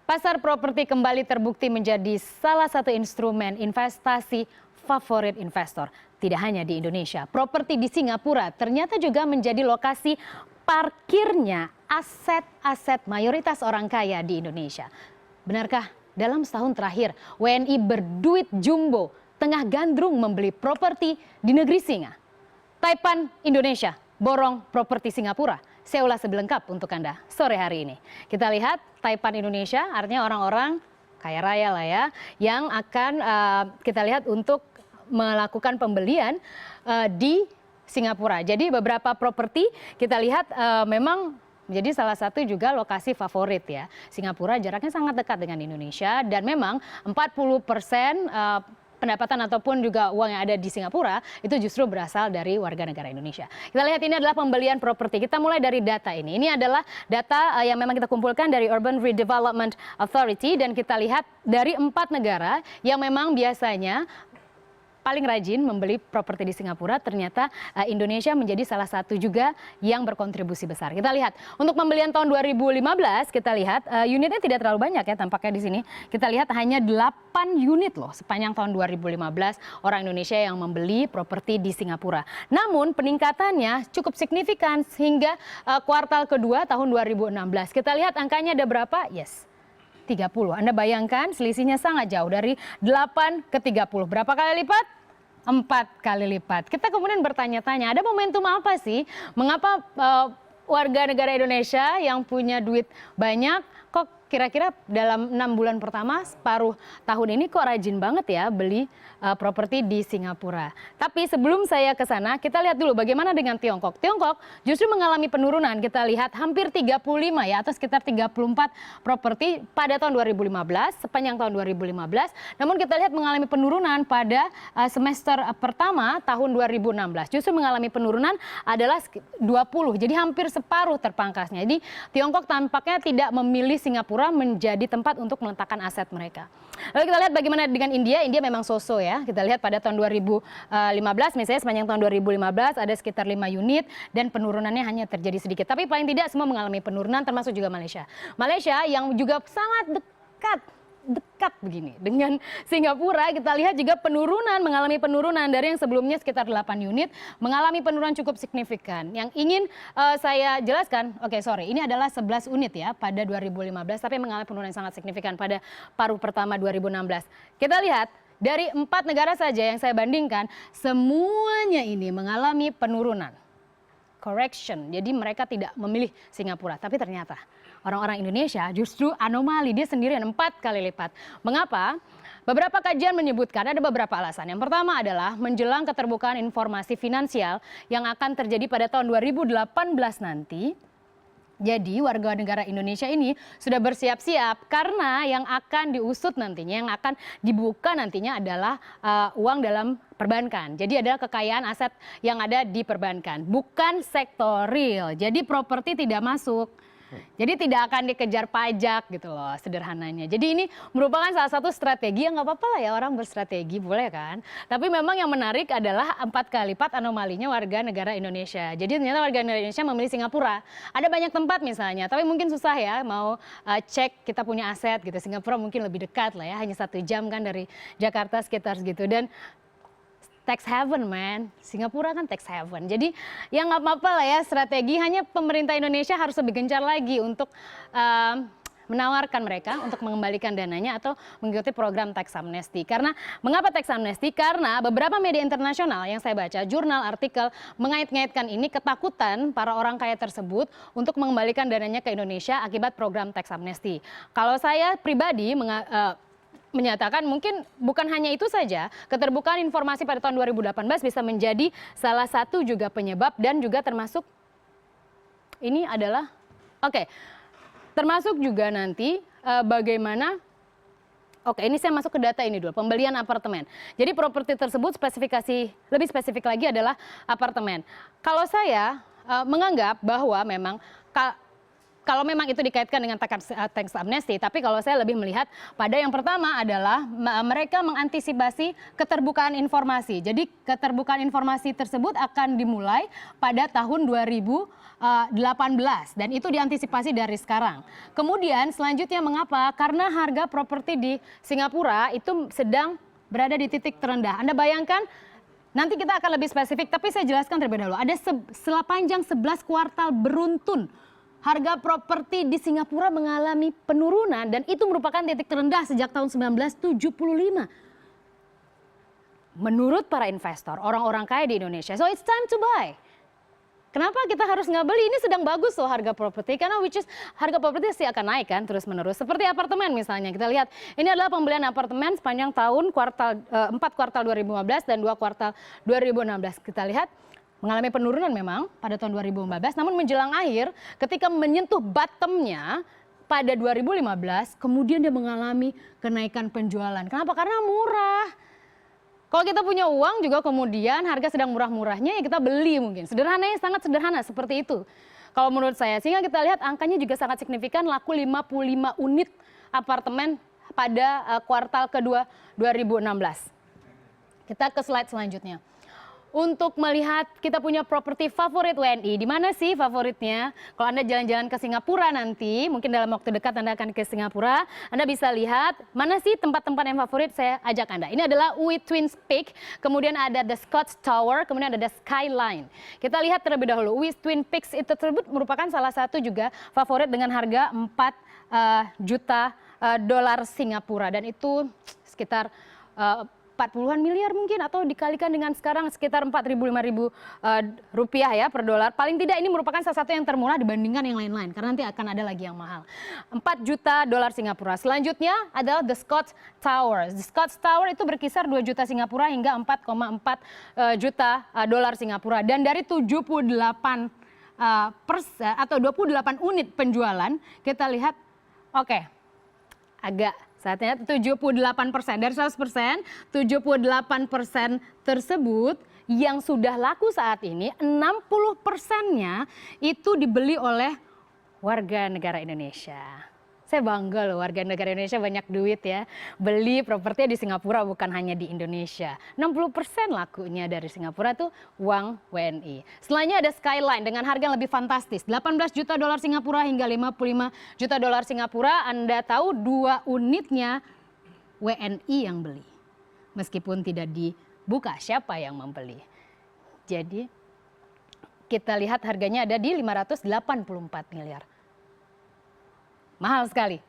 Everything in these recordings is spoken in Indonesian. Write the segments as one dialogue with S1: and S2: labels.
S1: Pasar properti kembali terbukti menjadi salah satu instrumen investasi favorit investor. Tidak hanya di Indonesia, properti di Singapura ternyata juga menjadi lokasi parkirnya aset-aset mayoritas orang kaya di Indonesia. Benarkah dalam setahun terakhir WNI berduit jumbo tengah gandrung membeli properti di negeri singa? Taipan Indonesia borong properti Singapura. Saya ulas sebelengkap untuk Anda sore hari ini. Kita lihat Taipan Indonesia, artinya orang-orang kaya raya lah ya, yang akan kita lihat untuk melakukan pembelian di Singapura. Jadi beberapa properti kita lihat memang menjadi salah satu juga lokasi favorit ya. Singapura jaraknya sangat dekat dengan Indonesia dan memang 40% pendapatan ataupun juga uang yang ada di Singapura itu justru berasal dari warga negara Indonesia. Kita lihat ini adalah pembelian properti. Kita mulai dari data ini. Ini adalah data yang memang kita kumpulkan dari Urban Redevelopment Authority dan kita lihat dari 4 negara yang memang biasanya paling rajin membeli properti di Singapura, ternyata Indonesia menjadi salah satu juga yang berkontribusi besar. Kita lihat untuk pembelian tahun 2015, kita lihat unitnya tidak terlalu banyak ya tampaknya di sini. Kita lihat hanya 8 unit loh sepanjang tahun 2015 orang Indonesia yang membeli properti di Singapura. Namun peningkatannya cukup signifikan hingga kuartal kedua tahun 2016. Kita lihat angkanya ada berapa? Yes. 30. Anda bayangkan selisihnya sangat jauh dari 8 ke 30. Berapa kali lipat? 4 kali lipat. Kita kemudian bertanya-tanya, ada momentum apa sih? Mengapa warga negara Indonesia yang punya duit banyak kok kira-kira dalam 6 bulan pertama separuh tahun ini kok rajin banget ya beli properti di Singapura. Tapi sebelum saya ke sana, kita lihat dulu bagaimana dengan Tiongkok. Tiongkok justru mengalami penurunan. Kita lihat hampir 35 ya atau sekitar 34 properti pada tahun 2015, sepanjang tahun 2015. Namun kita lihat mengalami penurunan pada semester pertama tahun 2016. Justru mengalami penurunan adalah 20. Jadi hampir separuh terpangkasnya. Jadi Tiongkok tampaknya tidak memilih Singapura menjadi tempat untuk meletakkan aset mereka. Lalu kita lihat bagaimana dengan India. India memang so-so ya. Kita lihat pada tahun 2015 misalnya sepanjang tahun 2015 ada sekitar 5 unit dan penurunannya hanya terjadi sedikit. Tapi paling tidak semua mengalami penurunan termasuk juga Malaysia. Malaysia yang juga sangat dekat begini dengan Singapura, kita lihat juga mengalami penurunan dari yang sebelumnya sekitar 8 unit mengalami penurunan cukup signifikan. Yang ingin saya jelaskan, ini adalah 11 unit ya pada 2015 tapi mengalami penurunan yang sangat signifikan pada paruh pertama 2016. Kita lihat dari 4 negara saja yang saya bandingkan semuanya ini mengalami penurunan. Correction. Jadi mereka tidak memilih Singapura, tapi ternyata orang-orang Indonesia justru anomali, dia sendirian 4 kali lipat. Mengapa? Beberapa kajian menyebutkan ada beberapa alasan. Yang pertama adalah menjelang keterbukaan informasi finansial yang akan terjadi pada tahun 2018 nanti. Jadi warga negara Indonesia ini sudah bersiap-siap karena yang akan diusut nantinya, yang akan dibuka nantinya adalah uang dalam perbankan. Jadi adalah kekayaan aset yang ada di perbankan, bukan sektor real. Jadi properti tidak masuk. Jadi tidak akan dikejar pajak gitu loh sederhananya. Jadi ini merupakan salah satu strategi yang nggak apa-apa lah ya orang berstrategi boleh kan. Tapi memang yang menarik adalah 4 kali lipat anomalinya warga negara Indonesia. Jadi ternyata warga negara Indonesia memilih Singapura. Ada banyak tempat misalnya, tapi mungkin susah ya mau cek kita punya aset gitu. Singapura mungkin lebih dekat lah ya, hanya 1 jam kan dari Jakarta sekitar segitu. Dan tax haven man, Singapura kan tax haven. Jadi ya nggak apa-apa lah ya strategi, hanya pemerintah Indonesia harus lebih gencar lagi untuk menawarkan mereka untuk mengembalikan dananya atau mengikuti program tax amnesty. Karena mengapa tax amnesty? Karena beberapa media internasional yang saya baca, jurnal, artikel mengait-ngaitkan ini ketakutan para orang kaya tersebut untuk mengembalikan dananya ke Indonesia akibat program tax amnesty. Kalau saya pribadi menyatakan mungkin bukan hanya itu saja, keterbukaan informasi pada tahun 2018 bisa menjadi salah satu juga penyebab dan juga termasuk ini adalah termasuk juga nanti bagaimana ini saya masuk ke data ini dulu, pembelian apartemen. Jadi properti tersebut lebih spesifik lagi adalah apartemen. Kalau saya menganggap bahwa memang kalau memang itu dikaitkan dengan tax amnesty, tapi kalau saya lebih melihat pada yang pertama adalah mereka mengantisipasi keterbukaan informasi. Jadi keterbukaan informasi tersebut akan dimulai pada tahun 2018 dan itu diantisipasi dari sekarang. Kemudian selanjutnya mengapa? Karena harga properti di Singapura itu sedang berada di titik terendah. Anda bayangkan, nanti kita akan lebih spesifik, tapi saya jelaskan terlebih dahulu. Ada sepanjang 11 kuartal beruntun harga properti di Singapura mengalami penurunan dan itu merupakan titik terendah sejak tahun 1975. Menurut para investor, orang-orang kaya di Indonesia, so it's time to buy. Kenapa kita harus nggak beli? Ini sedang bagus loh harga properti, karena harga properti sih akan naik kan terus menerus. Seperti apartemen misalnya, kita lihat ini adalah pembelian apartemen sepanjang tahun 4 kuartal 2015 dan 2 kuartal 2016. Kita lihat mengalami penurunan memang pada tahun 2015, namun menjelang akhir ketika menyentuh bottomnya pada 2015, kemudian dia mengalami kenaikan penjualan. Kenapa? Karena murah. Kalau kita punya uang juga kemudian harga sedang murah-murahnya ya kita beli mungkin. Sederhananya sangat sederhana seperti itu. Kalau menurut saya, sehingga kita lihat angkanya juga sangat signifikan, laku 55 unit apartemen pada kuartal kedua 2016. Kita ke slide selanjutnya. Untuk melihat kita punya properti favorit WNI, di mana sih favoritnya? Kalau Anda jalan-jalan ke Singapura nanti, mungkin dalam waktu dekat Anda akan ke Singapura, Anda bisa lihat mana sih tempat-tempat yang favorit, saya ajak Anda. Ini adalah Wee Twin Peak, kemudian ada The Scotts Tower, kemudian ada The Skyline. Kita lihat terlebih dahulu, Wee Twin Peaks itu tersebut merupakan salah satu juga favorit dengan harga 4 juta dolar Singapura, dan itu sekitar 40-an miliar mungkin, atau dikalikan dengan sekarang sekitar 4.000-5.000 rupiah ya per dolar. Paling tidak ini merupakan salah satu yang termurah dibandingkan yang lain-lain, karena nanti akan ada lagi yang mahal. 4 juta dolar Singapura. Selanjutnya adalah The Scotts Tower. The Scotts Tower itu berkisar 2 juta Singapura hingga 4,4 juta dolar Singapura. Dan dari 78 persen atau 28 unit penjualan, kita lihat oke, agak saatnya 78%. Dari 100%, 78% tersebut yang sudah laku saat ini, 60%-nya itu dibeli oleh warga negara Indonesia. Saya bangga loh, warga negara Indonesia banyak duit ya. Beli properti di Singapura, bukan hanya di Indonesia. 60% lakunya dari Singapura tuh uang WNI. Setelahnya ada Skyline dengan harga yang lebih fantastis. 18 juta dolar Singapura hingga 55 juta dolar Singapura. Anda tahu 2 unitnya WNI yang beli. Meskipun tidak dibuka siapa yang membeli. Jadi kita lihat harganya ada di 584 miliar. Mahal sekali.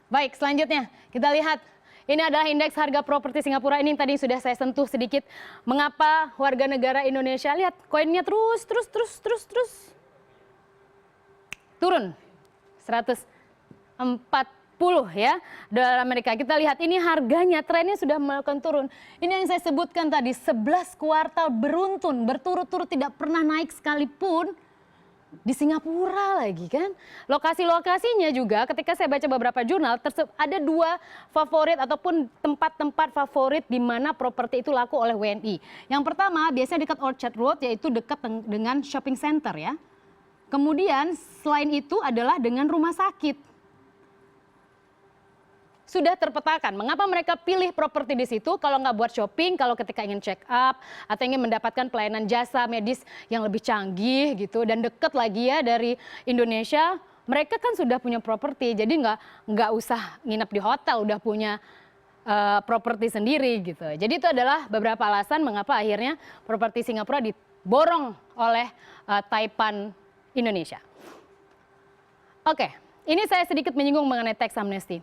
S1: Baik, selanjutnya kita lihat ini adalah indeks harga properti Singapura. Ini yang tadi sudah saya sentuh sedikit. Mengapa warga negara Indonesia, lihat koinnya terus turun 140 ya dolar Amerika. Kita lihat ini harganya, trennya sudah melakukan turun. Ini yang saya sebutkan tadi, 11 kuartal beruntun berturut-turut tidak pernah naik sekalipun. Di Singapura lagi kan. Lokasi-lokasinya juga ketika saya baca beberapa jurnal, ada 2 favorit ataupun tempat-tempat favorit di mana properti itu laku oleh WNI. Yang pertama biasanya dekat Orchard Road, yaitu dekat dengan shopping center ya. Kemudian selain itu adalah dengan rumah sakit. Sudah terpetakan mengapa mereka pilih properti di situ. Kalau nggak buat shopping, kalau ketika ingin check up atau ingin mendapatkan pelayanan jasa medis yang lebih canggih gitu dan dekat lagi ya dari Indonesia, mereka kan sudah punya properti, jadi nggak usah nginep di hotel, udah punya properti sendiri gitu. Jadi itu adalah beberapa alasan mengapa akhirnya properti Singapura diborong oleh Taipan Indonesia. Oke, ini saya sedikit menyinggung mengenai tax amnesty.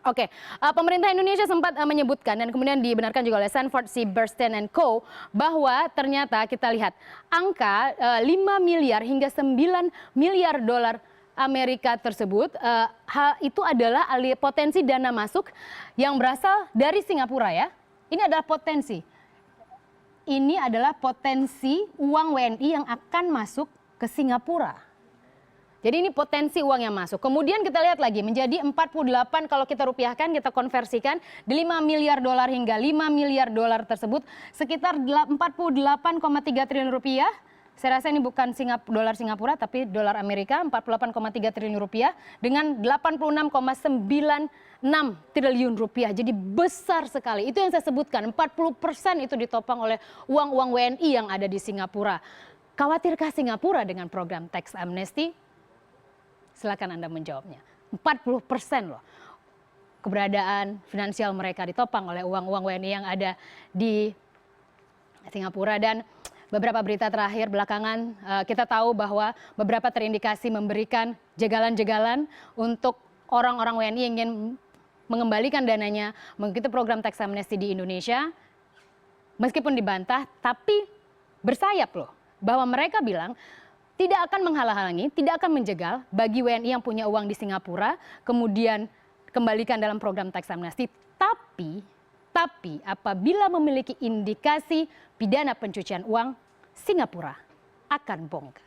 S1: Oke, pemerintah Indonesia sempat menyebutkan dan kemudian dibenarkan juga oleh Sanford C. Bernstein & Co. bahwa ternyata kita lihat angka 5 miliar hingga 9 miliar dolar Amerika tersebut, hal itu adalah potensi dana masuk yang berasal dari Singapura ya. Ini adalah potensi. Ini adalah potensi uang WNI yang akan masuk ke Singapura. Jadi ini potensi uang yang masuk. Kemudian kita lihat lagi menjadi 48 kalau kita rupiahkan, kita konversikan di 5 miliar dolar hingga 5 miliar dolar tersebut sekitar 48,3 triliun rupiah. Saya rasa ini bukan dolar Singapura tapi dolar Amerika, 48,3 triliun rupiah dengan 86,96 triliun rupiah. Jadi besar sekali. Itu yang saya sebutkan, 40% itu ditopang oleh uang-uang WNI yang ada di Singapura. Khawatirkah Singapura dengan program tax amnesty? Silakan Anda menjawabnya. 40% loh keberadaan finansial mereka ditopang oleh uang-uang WNI yang ada di Singapura. Dan beberapa berita terakhir belakangan kita tahu bahwa beberapa terindikasi memberikan jagalan-jagalan untuk orang-orang WNI yang ingin mengembalikan dananya mengikuti program tax amnesty di Indonesia. Meskipun dibantah, tapi bersayap loh. Bahwa mereka bilang tidak akan menghalang-halangi, tidak akan menjegal bagi WNI yang punya uang di Singapura, kemudian kembalikan dalam program tax amnesty. Tapi apabila memiliki indikasi pidana pencucian uang, Singapura akan bongkar.